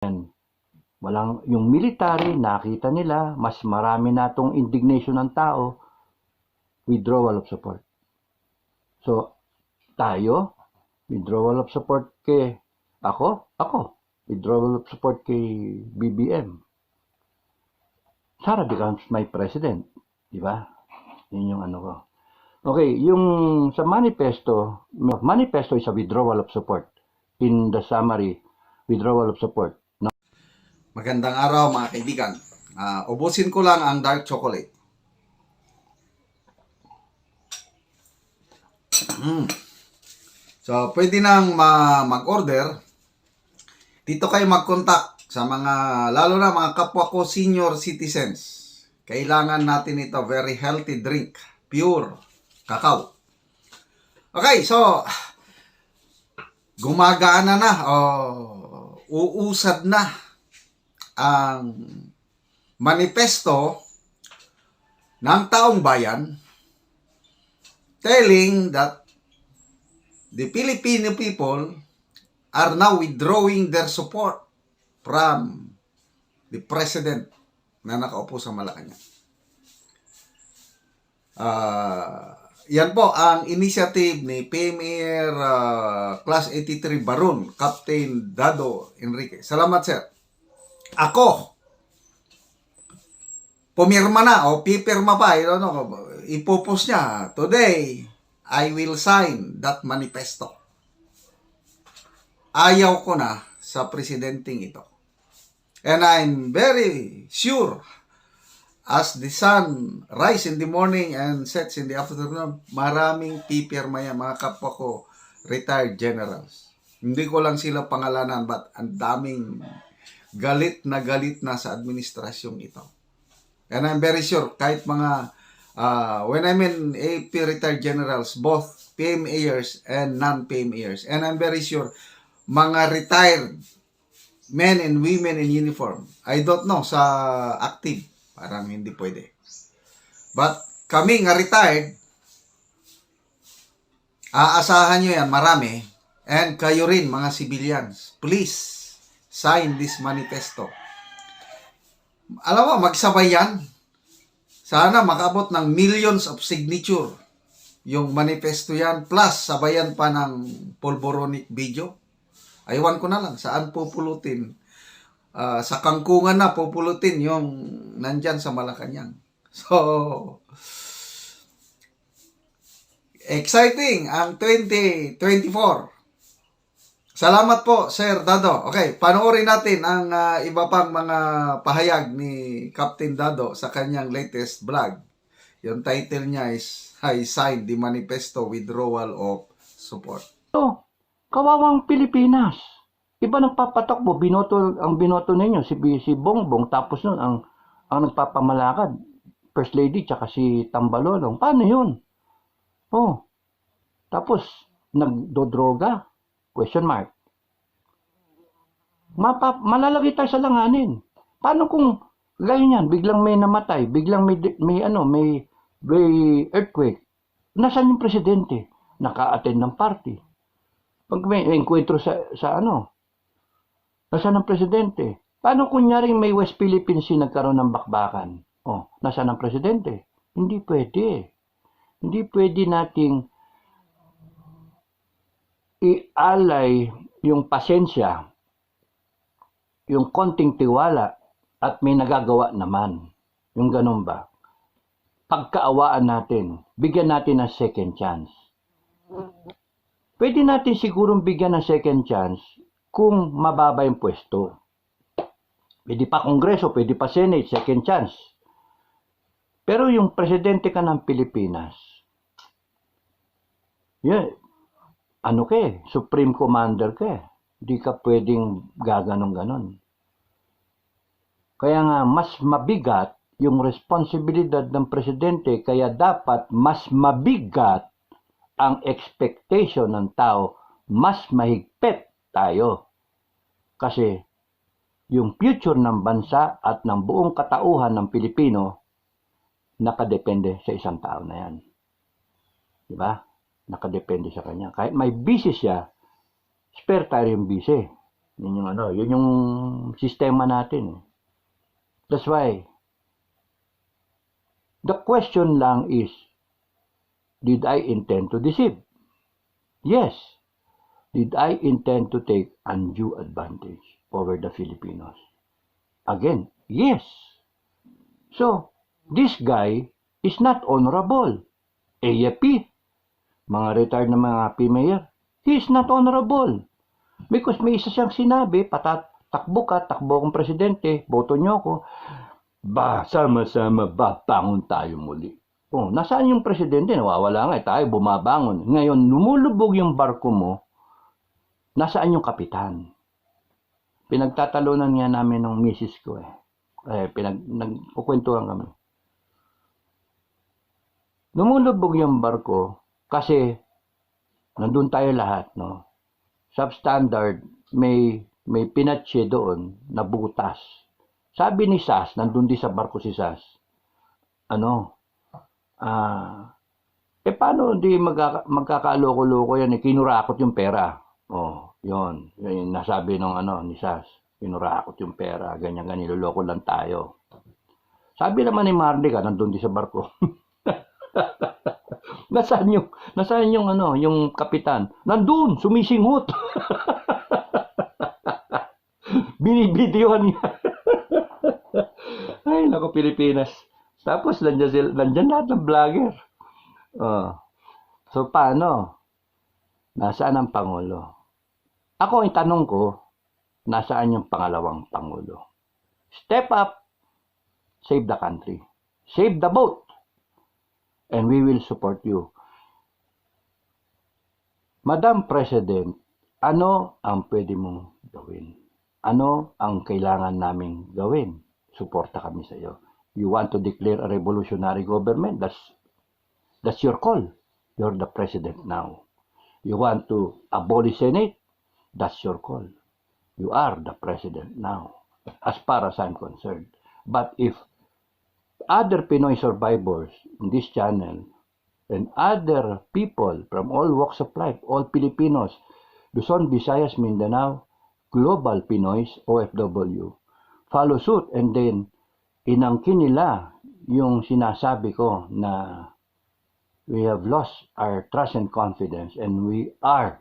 Walang, yung military, nakita nila, mas marami na itong indignation ng tao, withdrawal of support. So, tayo, withdrawal of support kay ako, withdrawal of support kay BBM. Sara becomes my president. Di ba? Yun yung ano ko. Okay, yung sa manifesto is a withdrawal of support. In the summary, withdrawal of support. No? Magandang araw mga kaibigan. Ubusin ko lang ang dark chocolate. So, pwede nang mag-order. Dito kayo mag-contact sa mga, lalo na mga kapwa ko senior citizens. Kailangan natin ito, very healthy drink. Pure cacao. Okay, so, gumagana na o uusad na ang manifesto ng taong bayan telling that the Filipino people are now withdrawing their support from the president na nakaupo sa Malacanang. Yan po ang initiative ni Premier Class 83 Baron, Captain Dado Enrique. Salamat, sir. Ako, pumirma na o pipirma pa, ipopost niya, today, I will sign that manifesto. Ayaw ko na sa presidenting ito. And I'm very sure, as the sun rise in the morning and sets in the afternoon, maraming pipirma yan, mga kapwa ko, retired generals. Hindi ko lang sila pangalanan, but ang daming galit na sa administrasyong ito. And I'm very sure, kahit mga, when I mean AP retired generals, both PMAers and non-PMAers, and I'm very sure, mga retired men and women in uniform, I don't know, sa active, parang hindi pwede. But kami nga retired, aasahan nyo yan, marami, and kayo rin, mga civilians, please, sign this manifesto. Alam mo, magsabay yan. Sana makabot ng millions of signature yung manifesto yan, plus sabayan pa ng pulboronic video. Aywan ko na lang, saan pupulutin? Sa kangkungan na pupulutin yung nandyan sa Malacanang. So, exciting ang 2024. Salamat po, Sir Dado. Okay, panoorin natin ang iba pang mga pahayag ni Captain Dado sa kanyang latest vlog. Yung title niya is, I signed the manifesto withdrawal of support. So, kawawang Pilipinas. Iba nagpapatakbo, ang binoto ninyo, si Bongbong, tapos nun, ang nagpapamalakad, First Lady, tsaka si Tambalolong. Paano yun? Oh, tapos, nagdodroga? Question mark. Malalagay tayo sa langanin. Paano kung gayon yan, biglang may namatay, biglang may earthquake? Nasaan yung presidente? Naka-attend ng party. Pag may enkwentro nasaan ang presidente? Paano kunyaring may West Philippine Sea nagkaroon ng bakbakan? Oh, nasaan ang presidente? Hindi pwede. Hindi pwede nating ialay yung pasensya, yung konting tiwala, at may nagagawa naman. Yung ganun ba? Pagkaawaan natin, bigyan natin ng second chance. Pwede natin sigurong bigyan ng second chance kung mababa yung pwesto. Pwede pa Kongreso, pwede pa Senate, second chance. Pero yung presidente ka ng Pilipinas, Supreme Commander ka. Di ka pwedeng gaganon-ganon. Kaya nga, mas mabigat yung responsibilidad ng presidente, kaya dapat mas mabigat ang expectation ng tao, mas mahigpit tayo. Kasi yung future ng bansa at ng buong katauhan ng Pilipino nakadepende sa isang tao na yan. Diba? Nakadepende sa kanya. Kahit may busy siya, spare tayo yung busy. Yun yung sistema natin. That's why, the question lang is, did I intend to deceive? Yes. Did I intend to take undue advantage over the Filipinos? Again, yes. So, this guy is not honorable. AFP, mga retired na mga mayor, he is not honorable. Because may isa siyang sinabi, takbo akong presidente, boto niyo ako, sama-sama babangon tayo muli. Nasaan yung presidente? Nawawala nga, tayo bumabangon. Ngayon, lumulubog yung barko mo, nasaan yung kapitan? Pinagtatalunan nga namin ng misis ko nagkukwentuhan kami. Lumulubog yung barko kasi nandun tayo lahat, no? Substandard, may pinatche doon na butas. Sabi ni Sas, nandun din sa barko si Sas, paano di magkakaloko-loko yan, kinurakot yung pera. Yun nasabi ni Sas, kinurakot yung pera, ganyan, niloloko lang tayo. Sabi naman ni Marlica, nandun din sa barko. Nasaan yung kapitan? Nandun, sumisinghot. Binibidyohan niya. Ay, nako, Pilipinas. Tapos, nandyan lahat ng vlogger. So, paano? Nasaan ang Pangulo? Ako, ang tanong ko, nasaan yung pangalawang Pangulo? Step up, save the country. Save the boat. And we will support you. Madam President, ano ang pwede mong gawin? Ano ang kailangan naming gawin? Suporta kami sa iyo. You want to declare a revolutionary government? That's your call. You're the president now. You want to abolish Senate? That's your call. You are the president now, as far as I'm concerned. But if other Pinoy survivors in this channel and other people from all walks of life, all Filipinos, Luzon, Visayas, Mindanao, global Pinoys, OFW, follow suit and then inangkin nila yung sinasabi ko na we have lost our trust and confidence and we are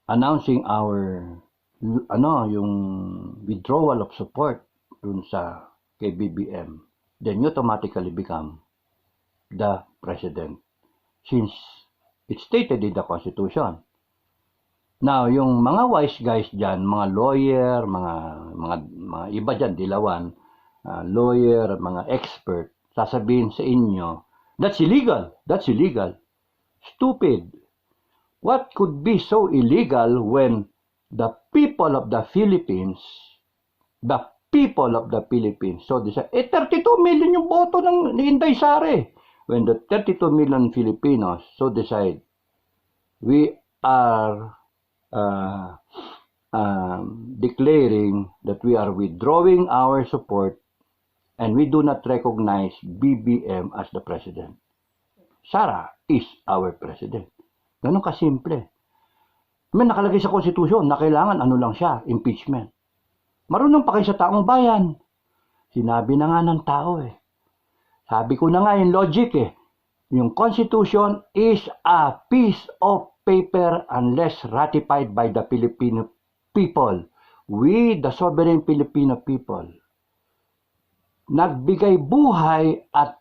announcing our yung withdrawal of support dun sa kay BBM, then you automatically become the president since it's stated in the Constitution. Now, yung mga wise guys dyan, mga lawyer, mga iba dyan, dilawan, lawyer, mga expert, sasabihin sa inyo, that's illegal. Stupid. What could be so illegal when the people of the Philippines, so this, 32 million yung boto ni Inday Sare. When the 32 million Filipinos so decide, we are declaring that we are withdrawing our support and we do not recognize BBM as the president. Sara is our president. Ganun kasimple. May nakalagay sa konstitusyon na kailangan lang siya, impeachment. Marunong pa kayo sa taong bayan. Sinabi na nga ng tao Sabi ko na nga yung logic Yung constitution is a piece of paper unless ratified by the Filipino people. We, the sovereign Filipino people, nagbigay buhay at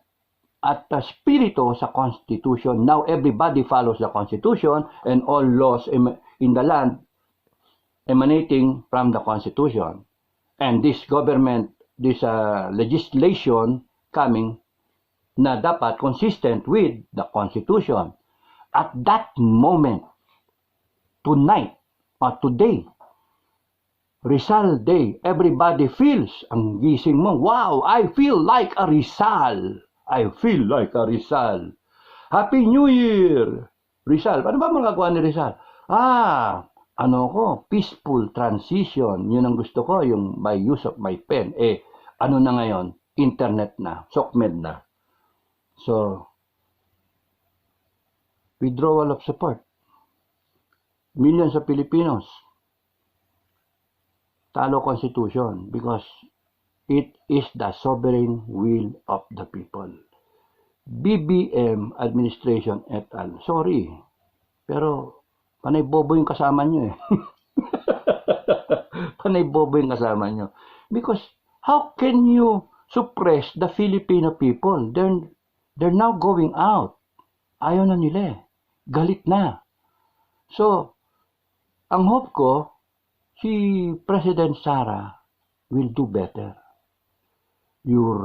spirito sa Constitution. Now everybody follows the Constitution and all laws in the land emanating from the Constitution. And this government, this legislation coming na dapat consistent with the Constitution. At that moment, tonight, or today, Rizal Day, everybody feels, ang gising mo, wow, I feel like a Rizal. Happy New Year! Rizal, ano ba magagawa ni Rizal? Peaceful transition. Yun ang gusto ko, yung by use of my pen. Ano na ngayon? Internet na, SOCMED na. So, withdrawal of support. Millions of Filipinos talo Constitution because it is the sovereign will of the people. BBM administration et al. Sorry, pero panay bobo yung kasama nyo eh. Panay bobo yung kasama nyo. Because how can you suppress the Filipino people? They're now going out. Ayaw na nila eh. Galit na. So, ang hope ko, si President Sara will do better. You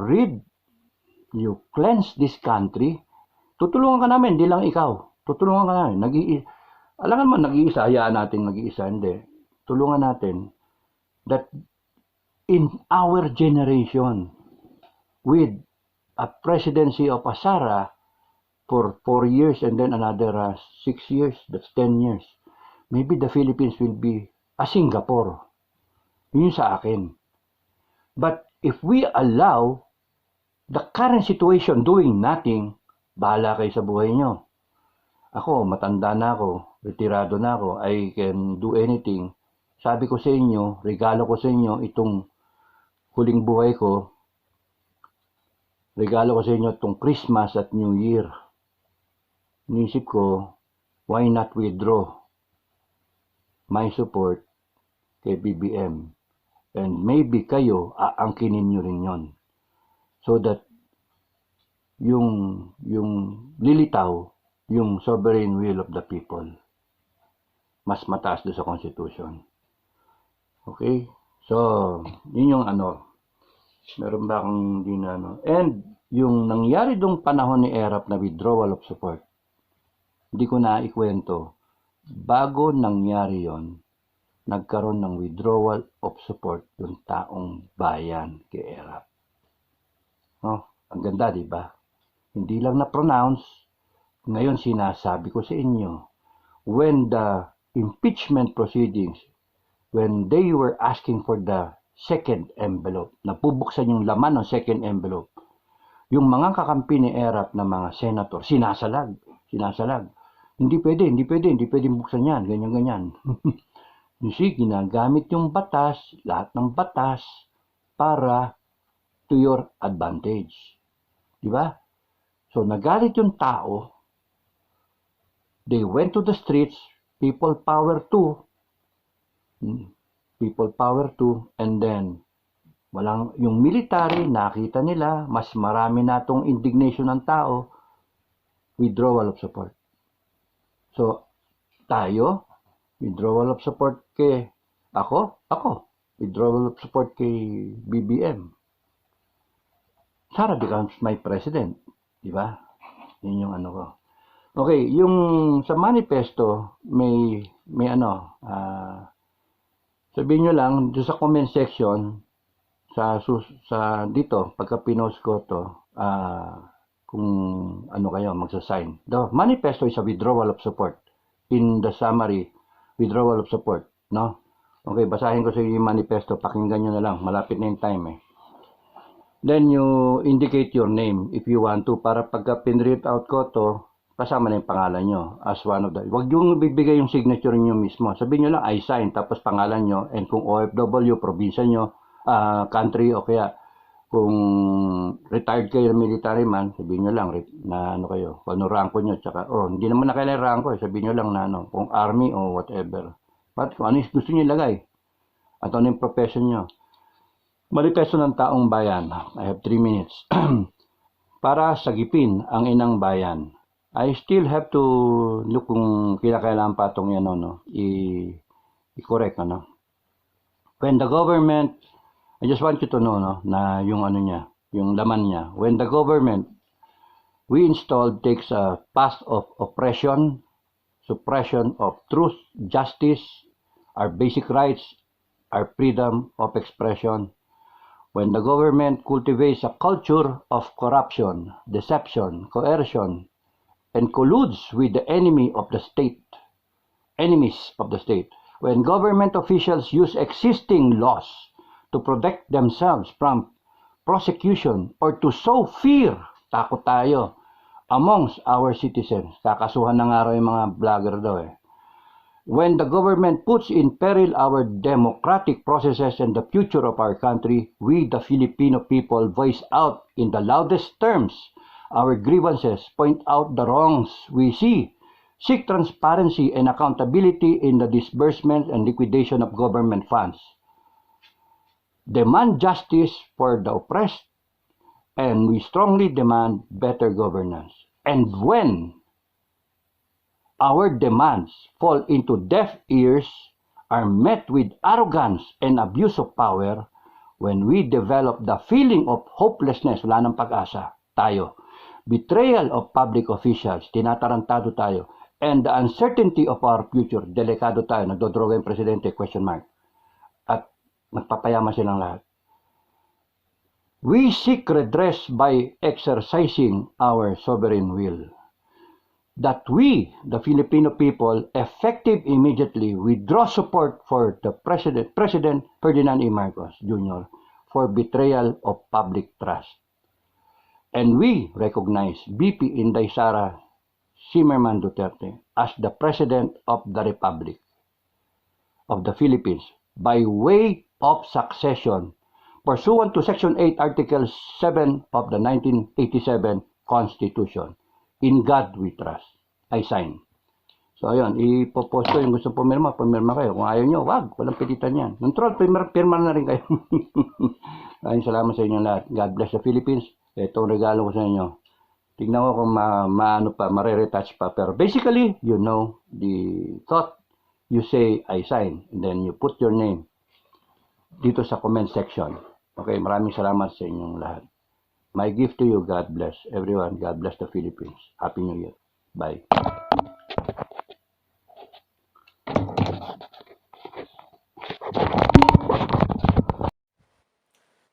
cleanse this country, tutulungan ka namin, di lang ikaw. Tutulungan ka namin. Alam mo, nag-iisa, hayaan natin nag-iisa, hindi. Tulungan natin that in our generation, with a presidency of a Sara for 4 years and then another 6 years, that's 10 years, maybe the Philippines will be a Singapore. Yun sa akin. But if we allow the current situation doing nothing, bahala kayo sa buhay nyo. Ako, matanda na ako, retirado na ako, I can do anything. Sabi ko sa inyo, regalo ko sa inyo itong huling buhay ko, regalo ko sa inyo itong Christmas at New Year. Inisip ko, why not withdraw my support kay BBM? And maybe kayo, aangkinin nyo rin yon. So that yung lilitaw, yung sovereign will of the people, mas mataas doon sa Constitution. Okay? So, yun yung meron ba akong hindi na And, yung nangyari doong panahon ni ERAP na withdrawal of support, hindi ko na ikwento. Bago nangyari yon, nagkaroon ng withdrawal of support yung taong bayan kay ERAP. Ang ganda, di ba? Hindi lang na-pronounce. Ngayon sinasabi ko sa inyo, when the impeachment proceedings, when they were asking for the second envelope, napubuksan yung laman ng second envelope, yung mga kakampi ni ERAP na mga senator, sinasalag. Hindi pwede buksan yan, ganyan. You see, ginagamit yung batas, lahat ng batas, para to your advantage. Di ba? So, nagalit yung tao, they went to the streets, people power too, and then, yung military, nakita nila, mas marami na itong indignation ng tao, withdrawal of support. So, tayo, withdrawal of support kay ako, withdrawal of support kay BBM. Sara becomes my president, di ba? Yun yung ko. Okay, yung sa manifesto, may sabihin nyo lang, doon sa comment section, sa dito, pagka pinost ko to, kung kayo magsasign. The manifesto is a withdrawal of support. In the summary, withdrawal of support, no? Okay, basahin ko sa yung manifesto, pakinggan nyo na lang, malapit na yung time eh. Then you indicate your name if you want to, para pagka pinread out ko to, kasama na yung pangalan nyo as one of the, wag yung bibigay yung signature nyo mismo. Sabihin nyo lang, I sign, tapos pangalan nyo, and kung OFW, probinsya nyo, country, o kaya kung retired kayo military man, sabihin nyo lang na kayo, kung ranko nyo, tsaka, hindi naman na kailangan ranko, sabihin nyo lang na kung army o whatever. But kung ano yung gusto nyo ilagay, at ano yung profession nyo. Manifesto ng taong bayan. I have 3 minutes. Para sagipin ang inang bayan. I still have to look kung kailangan pa itong i-correct, When the government, I just want you to know, na yung niya, yung laman niya. When the government we installed takes a path of oppression, suppression of truth, justice, our basic rights, our freedom of expression. When the government cultivates a culture of corruption, deception, coercion, and colludes with the enemies of the state. When government officials use existing laws to protect themselves from prosecution or to sow fear, takot tayo, amongst our citizens. Kakasuhan na nga raw yung mga vlogger daw eh. When the government puts in peril our democratic processes and the future of our country, we, the Filipino people, voice out in the loudest terms our grievances, point out the wrongs we see, seek transparency and accountability in the disbursement and liquidation of government funds, demand justice for the oppressed, and we strongly demand better governance. And when our demands fall into deaf ears, are met with arrogance and abuse of power, when we develop the feeling of hopelessness, wala nang pag-asa, tayo, betrayal of public officials, tinatarantado tayo, and the uncertainty of our future, delikado tayo, nagdodroga yung presidente, question mark, at magpapayaman silang lahat. We seek redress by exercising our sovereign will. That we, the Filipino people, effective immediately withdraw support for the President Ferdinand E. Marcos Jr. for betrayal of public trust. And we recognize BP Inday Sara Zimmerman Duterte as the President of the Republic of the Philippines by way of succession pursuant to Section 8, Article 7 of the 1987 Constitution. In God we trust. I sign. So, ayun. Ipopost ko yung gusto pumirma. Pumirma kayo. Kung ayaw nyo, wag. Walang pilitan yan. Nung troll, pirma na rin kayo. Ayun, salamat sa inyo lahat. God bless the Philippines. Itong regalo ko sa inyo. Tignan ko kung mare-retouch pa. Pero basically, you know the thought. You say, I sign. And then you put your name dito sa comment section. Okay, maraming salamat sa inyong lahat. My gift to you, God bless everyone. God bless the Philippines. Happy New Year. Bye.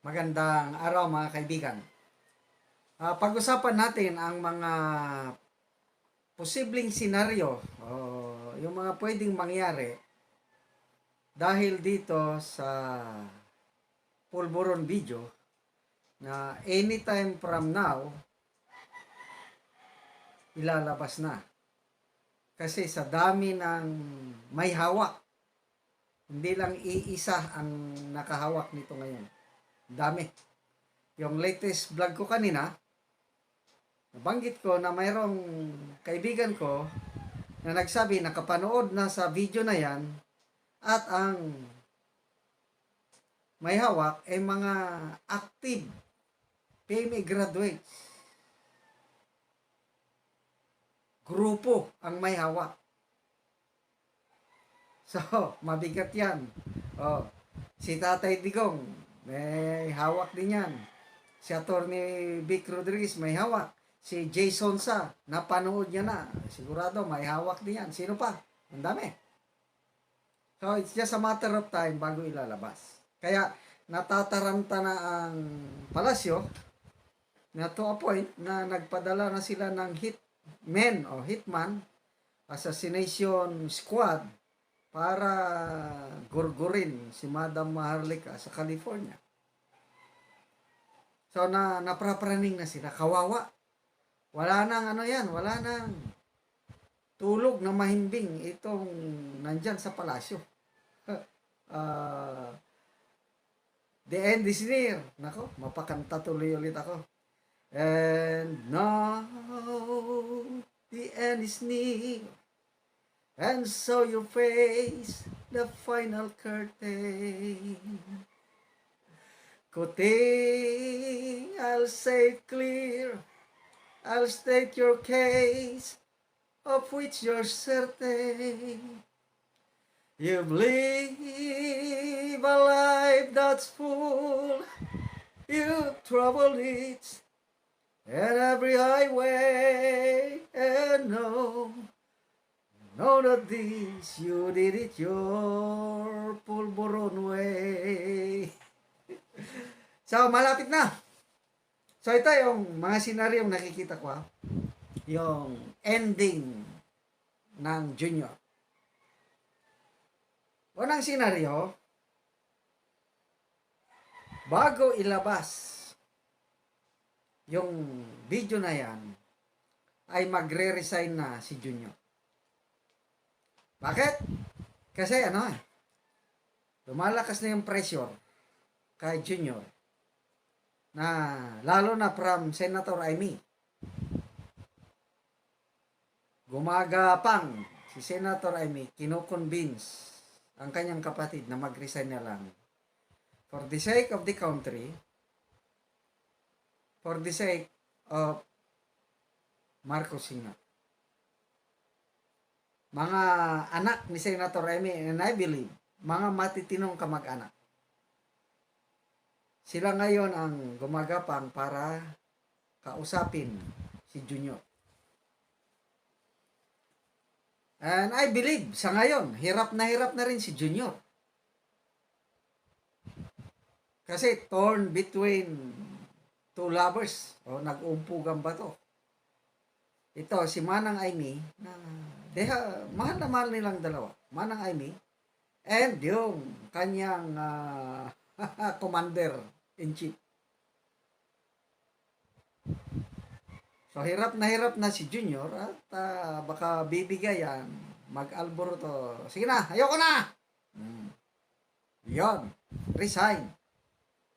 Magandang araw mga kaibigan. Pag-usapan natin ang mga posibleng senaryo o yung mga pwedeng mangyari dahil dito sa pulburon video na anytime from now ilalabas na. Kasi sa dami ng may hawak, hindi lang iisa ang nakahawak nito ngayon. Dami. Yung latest vlog ko kanina, nabanggit ko na mayroong kaibigan ko na nagsabi nakapanood na sa video na yan at ang may hawak ay mga active PMA graduates. Grupo ang may hawak. So, mabigat yan. Oh, si Tatay Digong, may hawak din yan. Si Atty. Vic Rodriguez, may hawak. Si Jason Sa, napanood niya na. Sigurado, may hawak din yan. Sino pa? Ang dami. So, it's just a matter of time bago ilalabas. Kaya, natataranta na ang palasyo na to a point na nagpadala na sila ng hitmen o hitman, assassination squad para gurgurin si Madam Maharlika sa California. So, naprapraning na sila. Kawawa. Wala nang wala nang tulog na mahimbing itong nandyan sa palasyo. The end is near. Nako, mapakanta tuloy ulit ako. And now, the end is near. And so you face the final curtain. Kuting, I'll say it clear. I'll state your case, of which you're certain. You've lived a life that's full. You've traveled it, and every highway, and know that this, you did it your pulburon way. So, malapit na. So, ito yung mga senaryong nakikita ko. Yung ending ng Junior. Unang senaryo, bago ilabas yung video na yan, ay magre-resign na si Junior. Bakit? Kasi lumalakas na yung pressure kay Junior na lalo na from Senator Amy. Gumagapang si Senator Amy, kino-convince ang kanyang kapatid na mag-resign na lang for the sake of the country, for the sake of Marcos Sr. Mga anak ni Senator Amy, and I believe, mga matitinong kamag-anak. Sila ngayon ang gumagapang para kausapin si Junior. And I believe, sa ngayon, hirap na rin si Junior. Kasi torn between two lovers. Nag-umpugan ba to? Ito, si Manang Amy, mahal na mahal nilang dalawa. Manang Amy, and yung kanyang commander-in-chief. So, hirap na si Junior at baka bibigayan, mag-alboroto. Sige na, ayoko na! Yon, resign.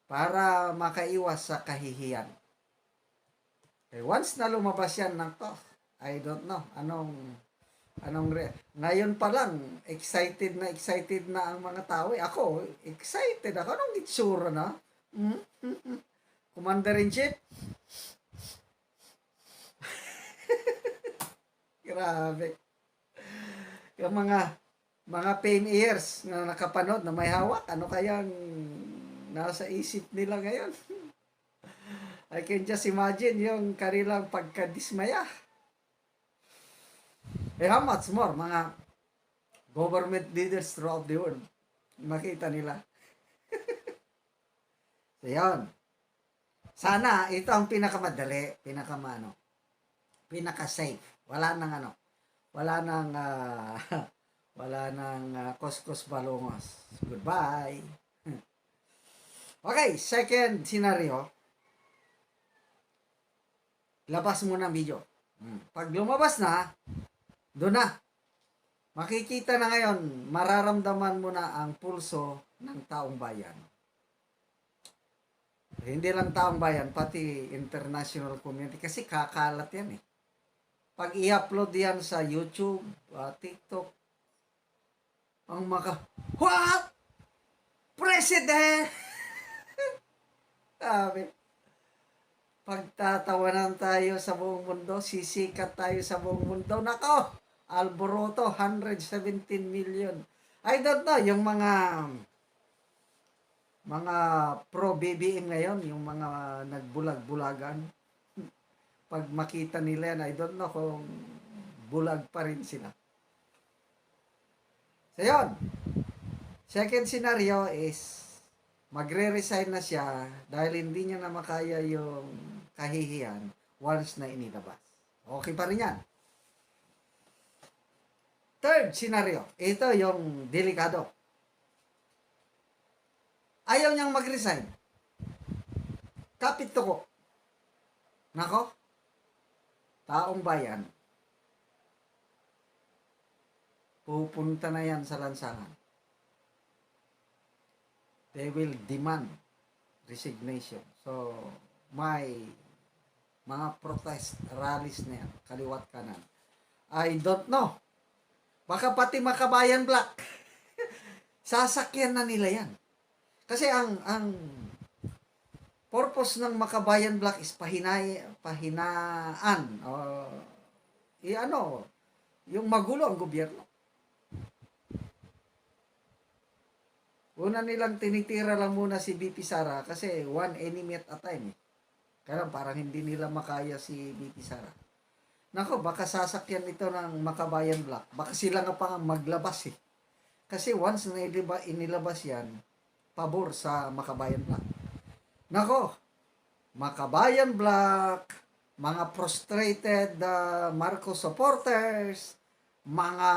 Para makaiwas sa kahihiyan. Okay, once na lumabas yan ng to, I don't know, ngayon pa lang, excited na ang mga tao. Ako, excited ako. Anong itsura na? Commander-in-Chief? Grabe. Yung mga pioneers na nakapanood na may hawak, ano kayang nasa isip nila ngayon? I can just imagine yung kanilang pagkadismaya. How much more, mga government leaders throughout the world, makita nila. So, yun. Sana, ito ang pinakamadali, pinaka-safe. Wala nang kuskus balongos. Goodbye. Okay, second scenario. Labas mo ng video. Pag lumabas na, doon na. Makikita na ngayon, mararamdaman mo na ang pulso ng taong bayan. Hindi lang taong bayan, pati international community. Kasi kakalat yan eh. Pag i-upload yan sa YouTube, TikTok, what? President! Sabi, pagtatawanan tayo sa buong mundo, sisikat tayo sa buong mundo. Nako, alboroto, 117 million. I don't know, yung mga pro-BBM ngayon, yung mga nagbulag-bulagan, pag makita nila yan, I don't know kung bulag pa rin sila. So, yun. Second scenario is, magre-resign na siya dahil hindi niya na makaya yung kahihiyan once na inilabas. Okay pa rin yan. Third scenario, ito yung delikado. Ayaw niyang mag-resign. Kapit tuko. Nako, taong bayan, pupunta na yan sa lansangan. They will demand resignation. So, may mga protest rallies na yan, kaliwat kanan. I don't know. Baka pati Makabayan Black. Sasakyan na nila yan. Kasi ang purpose ng Makabayan Black is pahinaan. Yung magulo ang gobyerno. Una nilang tinitira lang muna si BP Sara kasi one enemy at a time. Kaya parang hindi nila makaya si BP Sara. Nako, baka sasakyan ito ng Makabayan Black. Baka sila nga pa maglabas eh. Kasi once na inilabas yan, pabor sa Makabayan Black. Nako, Makabayan Black, mga frustrated Marcos supporters, mga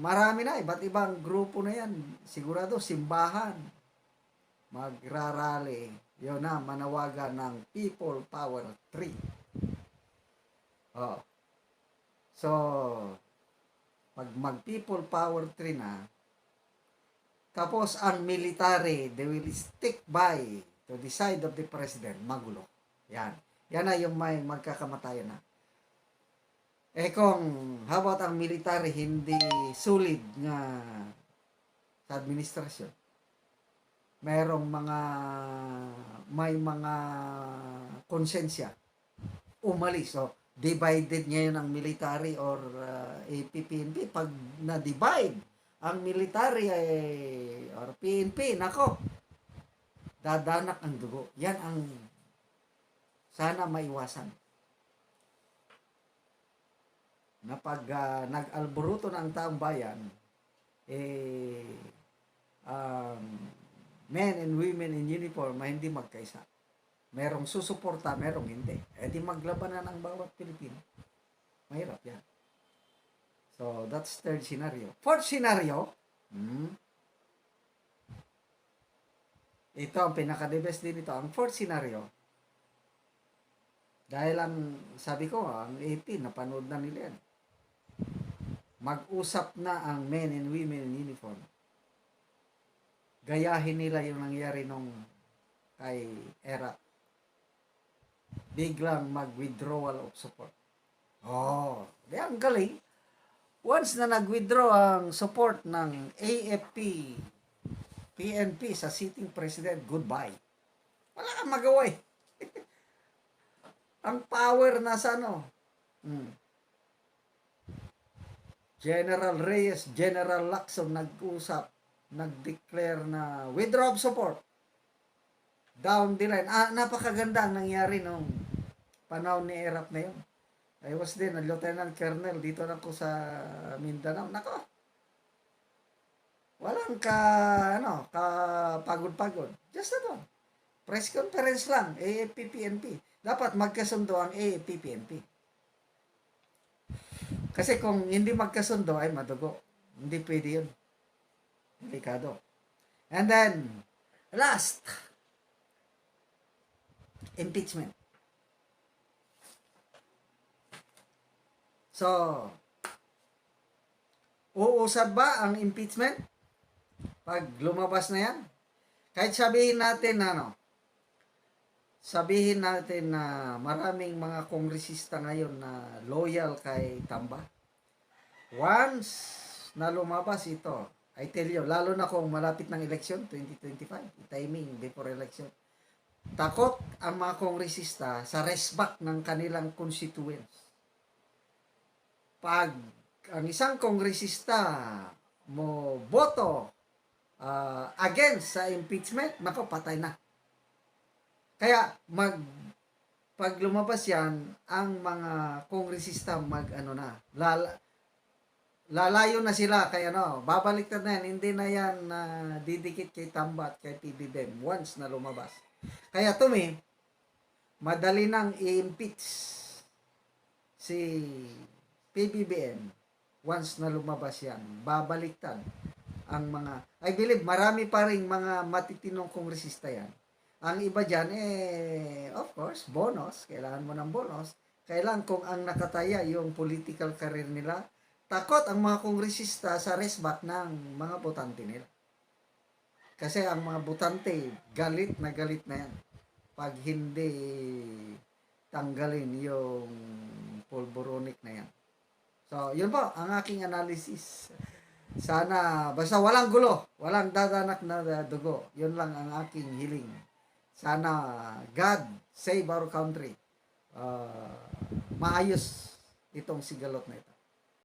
marami na, iba't ibang grupo na yan. Sigurado, simbahan, magrarally. Yun na, manawagan ng People Power 3. So, pag mag-people power tree na, tapos ang military, they will stick by to the side of the president, magulo. Yan. Yan na yung may magkakamatayan na. Eh kung how about ang military hindi solid nga sa administrasyon, may mga konsensya umalis. So, divided ngayon ang military or PNP. Pag na-divide ang military or PNP, nako, dadanak ang dugo. Yan ang sana maiwasan. Na pag nag-alboruto na ang taong bayan, men and women in uniform ay hindi magkaisa. Merong susuporta, merong hindi. Di maglabanan ang bawat Pilipino. Mahirap yan. So, that's third scenario. Fourth scenario, ito ang pinaka-the best din ito. Ang fourth scenario, dahil ang, sabi ko, ang 18, napanood na nila yan. Mag-usap na ang men and women in uniform. Gayahin nila yung nangyari nung kay Era. Biglang mag-withdrawal of support. Oh, di ang galing. Once na nag-withdraw ang support ng AFP, PNP sa sitting president, goodbye. Wala kang magawa eh. Ang power na sa ano. General Reyes, General Lacson nag-usap, nag-declare na withdraw of support. Down the line. Napakaganda ang nangyari nung panahon ni Erap na yun. I was din, Lieutenant Colonel, dito na ko sa Mindanao. Nako, walang pagod-pagod. Just ano, press conference lang, AFP, PNP. Dapat magkasundo ang AFP, PNP. Kasi kung hindi magkasundo, ay madugo. Hindi pwede yun. Delikado. And then, last, impeachment. So, uusad ba ang impeachment? Pag lumabas na yan? Kahit sabihin natin na maraming mga kongresista ngayon na loyal kay Tamba. Once na lumabas ito, I tell you, lalo na kung malapit ng eleksyon, 2025, timing before election, takot ang mga kongresista sa respect ng kanilang constituents. Pag ang isang kongresista mo boto against sa impeachment, nako, patay na. Kaya pag lumabas yan, ang mga kongresista lalayo na sila, kaya babalik na yan, hindi na yan didikit kay Tamba at kay PBBM once na lumabas. Kaya to me, madali nang i-impeach si PBBM once na lumabas yan. Babaliktad ang mga, I believe marami pa rin mga matitinong kongresista yan. Ang iba dyan, of course, bonus. Kailangan mo ng bonus. Kailangan kung ang nakataya yung political career nila, takot ang mga kongresista sa resback ng mga botante nila. Kasi ang mga botante, galit na yan. Pag hindi tanggalin yung pulboronic na yan. So, yun po, ang aking analysis. Sana, basta walang gulo, walang dadanak na dugo. Yun lang ang aking hiling. Sana God save our country. Maayos itong sigalot na ito.